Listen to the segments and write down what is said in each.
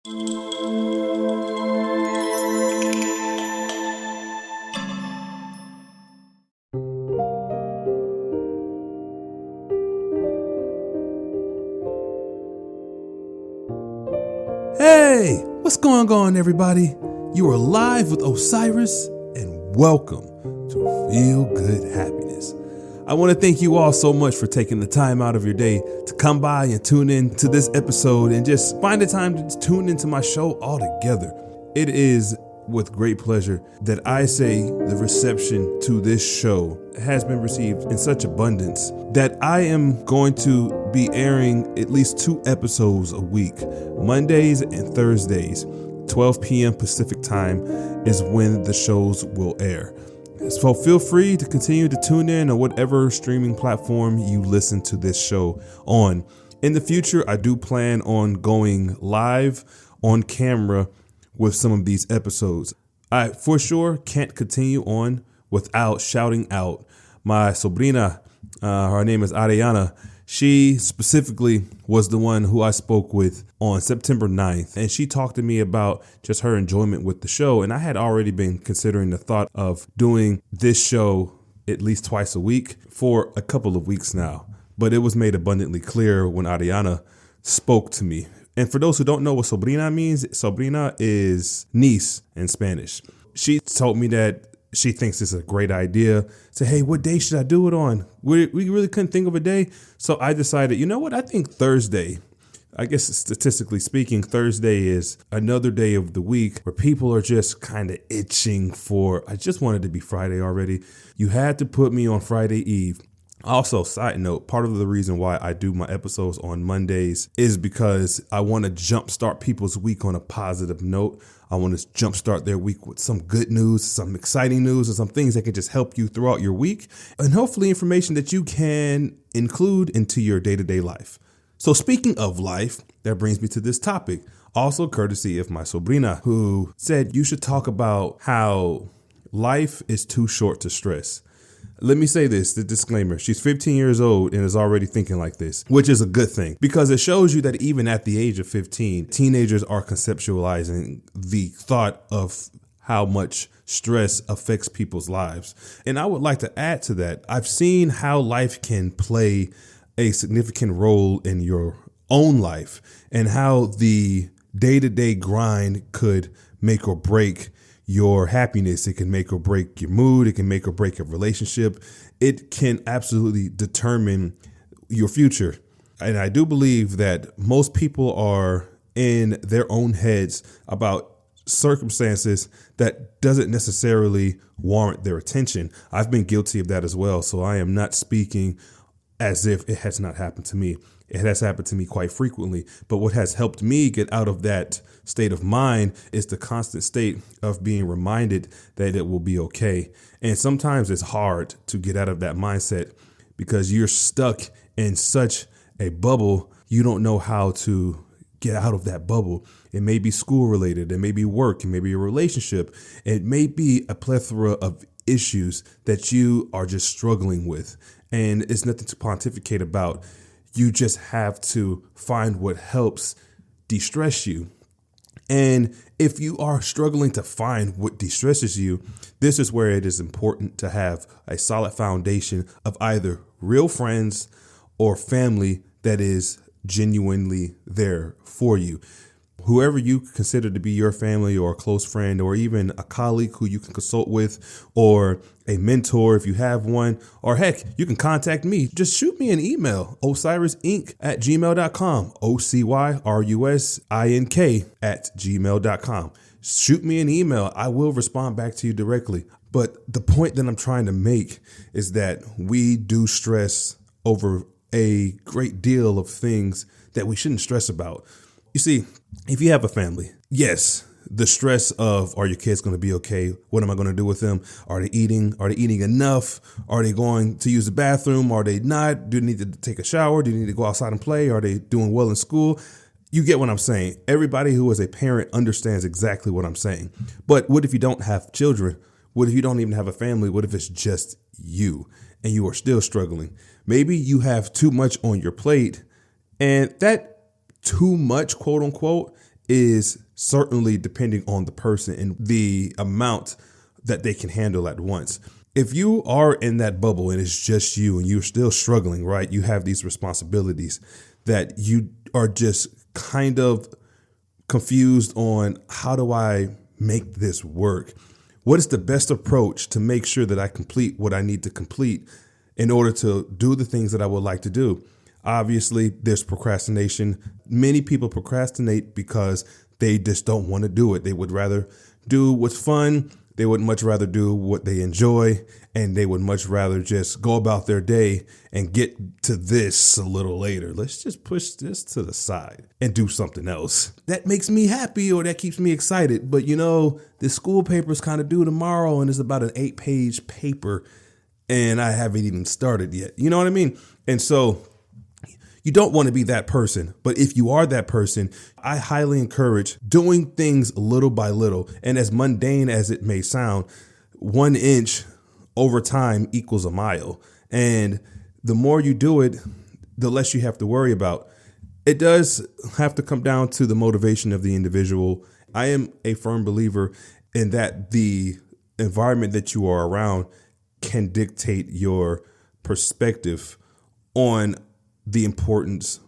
Hey, what's going on, everybody? You are live with Osiris, and welcome to Feel Good Happiness. I want to thank you all so much for taking the time out of your day to come by and tune in to this episode and just find the time to tune into my show altogether. It is with great pleasure that I say the reception to this show has been received in such abundance that I am going to be airing at least 2 episodes a week. Mondays and Thursdays, 12 p.m. Pacific time is when the shows will air. So feel free to continue to tune in on whatever streaming platform you listen to this show on. In the future, I do plan on going live on camera with some of these episodes. I for sure can't continue on without shouting out my sobrina. Her name is Arianna. She specifically was the one who I spoke with on September 9th, and she talked to me about just her enjoyment with the show. And I had already been considering the thought of doing this show at least twice a week for a couple of weeks now. But it was made abundantly clear when Arianna spoke to me. And for those who don't know what sobrina means, sobrina is niece in Spanish. She told me that she thinks it's a great idea. Say, hey, what day should I do it on? We really couldn't think of a day. So I decided, you know what? I think Thursday, I guess statistically speaking, Thursday is another day of the week where people are just kind of itching for, I just wanted to be Friday already. You had to put me on Friday Eve. Also, side note, part of the reason why I do my episodes on Mondays is because I want to jumpstart people's week on a positive note. I want to jumpstart their week with some good news, some exciting news, and some things that can just help you throughout your week, and hopefully information that you can include into your day-to-day life. So speaking of life, that brings me to this topic, also courtesy of my sobrina, who said you should talk about how life is too short to stress. Let me say this, the disclaimer, she's 15 years old and is already thinking like this, which is a good thing because it shows you that even at the age of 15, teenagers are conceptualizing the thought of how much stress affects people's lives. And I would like to add to that, I've seen how life can play a significant role in your own life and how the day-to-day grind could make or break your happiness. It can make or break your mood. It can make or break a relationship. It can absolutely determine your future. And I do believe that most people are in their own heads about circumstances that doesn't necessarily warrant their attention. I've been guilty of that as well. So I am not speaking as if it has not happened to me. It has happened to me quite frequently. But what has helped me get out of that state of mind is the constant state of being reminded that it will be okay. And sometimes it's hard to get out of that mindset because you're stuck in such a bubble. You don't know how to get out of that bubble. It may be school related. It may be work. It may be a relationship. It may be a plethora of issues that you are just struggling with. And it's nothing to pontificate about. You just have to find what helps de-stress you. And if you are struggling to find what de-stresses you, this is where it is important to have a solid foundation of either real friends or family that is genuinely there for you. Whoever you consider to be your family or a close friend, or even a colleague who you can consult with, or a mentor if you have one, or heck, you can contact me. Just shoot me an email, osirisinc@gmail.com, OCYRUSINK@gmail.com. Shoot me an email. I will respond back to you directly. But the point that I'm trying to make is that we do stress over a great deal of things that we shouldn't stress about. You see, if you have a family, yes, the stress of, are your kids going to be okay? What am I going to do with them? Are they eating? Are they eating enough? Are they going to use the bathroom? Are they not? Do they need to take a shower? Do they need to go outside and play? Are they doing well in school? You get what I'm saying. Everybody who is a parent understands exactly what I'm saying. But what if you don't have children? What if you don't even have a family? What if it's just you and you are still struggling? Maybe you have too much on your plate, and that too much, quote unquote, is certainly depending on the person and the amount that they can handle at once. If you are in that bubble and it's just you and you're still struggling, right? You have these responsibilities that you are just kind of confused on, how do I make this work? What is the best approach to make sure that I complete what I need to complete in order to do the things that I would like to do? Obviously, there's procrastination. Many people procrastinate because they just don't want to do it. They would rather do what's fun. They would much rather do what they enjoy, and they would much rather just go about their day and get to this a little later. Let's just push this to the side and do something else. That makes me happy, or that keeps me excited. But the school paper is kind of due tomorrow, and it's about an 8-page paper, and I haven't even started yet. You know what I mean? And so you don't want to be that person. But if you are that person, I highly encourage doing things little by little. And as mundane as it may sound, 1 inch over time equals a mile. And the more you do it, the less you have to worry about. It does have to come down to the motivation of the individual. I am a firm believer in that the environment that you are around can dictate your perspective on the importance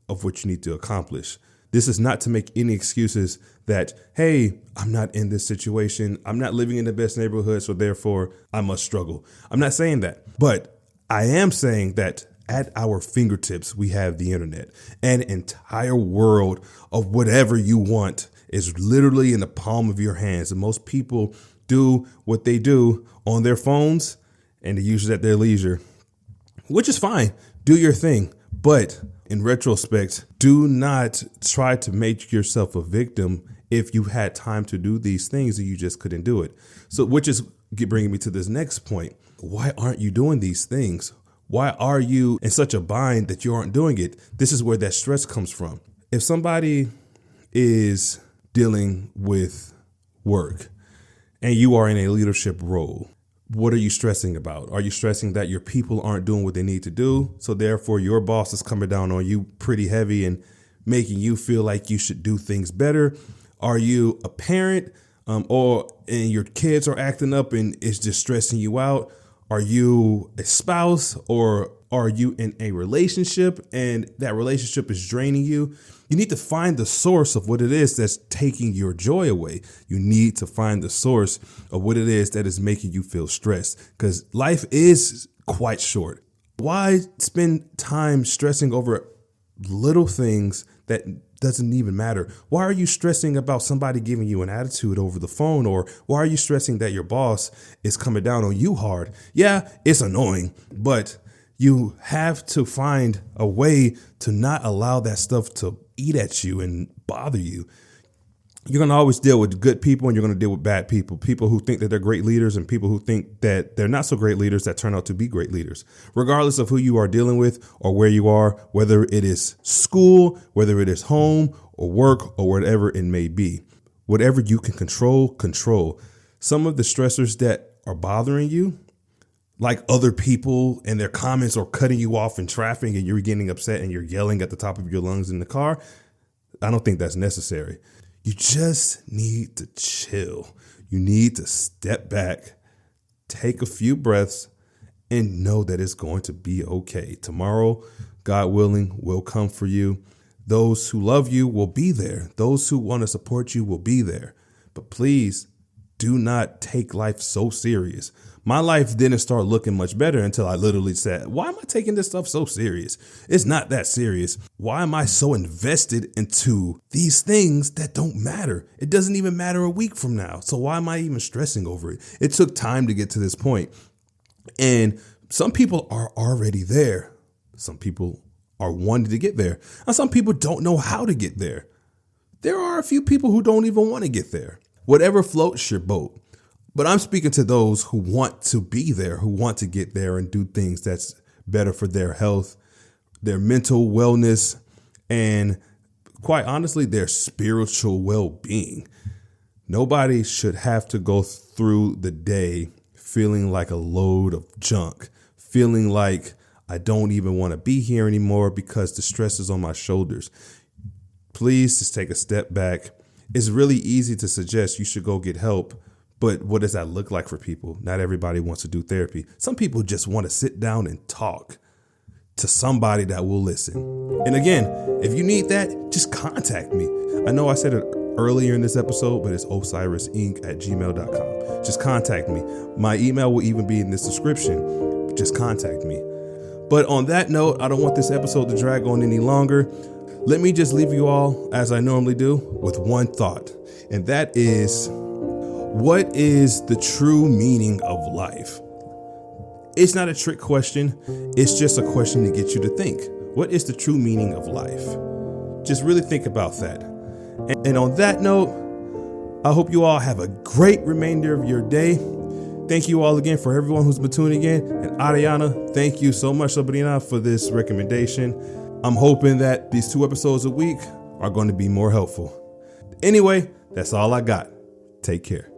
of what you need to accomplish. This is not to make any excuses that, hey, I'm not in this situation. I'm not living in the best neighborhood, so therefore I must struggle. I'm not saying that, but I am saying that at our fingertips, we have the internet. An entire world of whatever you want is literally in the palm of your hands. And most people do what they do on their phones, and they use it at their leisure, which is fine. Do your thing. But in retrospect, do not try to make yourself a victim if you had time to do these things and you just couldn't do it. So, which is bringing me to this next point. Why aren't you doing these things? Why are you in such a bind that you aren't doing it? This is where that stress comes from. If somebody is dealing with work and you are in a leadership role, what are you stressing about? Are you stressing that your people aren't doing what they need to do? So therefore your boss is coming down on you pretty heavy and making you feel like you should do things better? Are you a parent and your kids are acting up and it's just stressing you out? Are you a spouse, or are you in a relationship and that relationship is draining you? You need to find the source of what it is that's taking your joy away. You need to find the source of what it is that is making you feel stressed, because life is quite short. Why spend time stressing over little things that doesn't even matter? Why are you stressing about somebody giving you an attitude over the phone? Or why are you stressing that your boss is coming down on you hard? Yeah, it's annoying, but you have to find a way to not allow that stuff to eat at you and bother you. You're going to always deal with good people and you're going to deal with bad people, people who think that they're great leaders and people who think that they're not so great leaders that turn out to be great leaders. Regardless of who you are dealing with or where you are, whether it is school, whether it is home or work or whatever it may be, whatever you can control. Some of the stressors that are bothering you, like other people and their comments or cutting you off in traffic and you're getting upset and you're yelling at the top of your lungs in the car, I don't think that's necessary. You just need to chill. You need to step back, take a few breaths, and know that it's going to be okay. Tomorrow, God willing, will come for you. Those who love you will be there. Those who want to support you will be there. But please do not take life so serious. My life didn't start looking much better until I literally said, why am I taking this stuff so serious? It's not that serious. Why am I so invested into these things that don't matter? It doesn't even matter a week from now. So why am I even stressing over it? It took time to get to this point. And some people are already there. Some people are wanting to get there. And some people don't know how to get there. There are a few people who don't even want to get there. Whatever floats your boat. But I'm speaking to those who want to be there, who want to get there and do things that's better for their health, their mental wellness, and quite honestly, their spiritual well-being. Nobody should have to go through the day feeling like a load of junk, feeling like I don't even want to be here anymore because the stress is on my shoulders. please just take a step back. It's really easy to suggest you should go get help, but what does that look like for people? Not everybody wants to do therapy. Some people just want to sit down and talk to somebody that will listen. And again, if you need that, just contact me. I know I said it earlier in this episode, but it's osirisinc@gmail.com. Just contact me. My email will even be in this description. Just contact me. But on that note, I don't want this episode to drag on any longer. Let me just leave you all, as I normally do, with one thought. And that is, what is the true meaning of life? It's not a trick question. It's just a question to get you to think. What is the true meaning of life? Just really think about that. And on that note, I hope you all have a great remainder of your day. Thank you all again for everyone who's been tuning in. And Arianna, thank you so much, Sabrina, for this recommendation. I'm hoping that these 2 episodes a week are going to be more helpful. Anyway, that's all I got. Take care.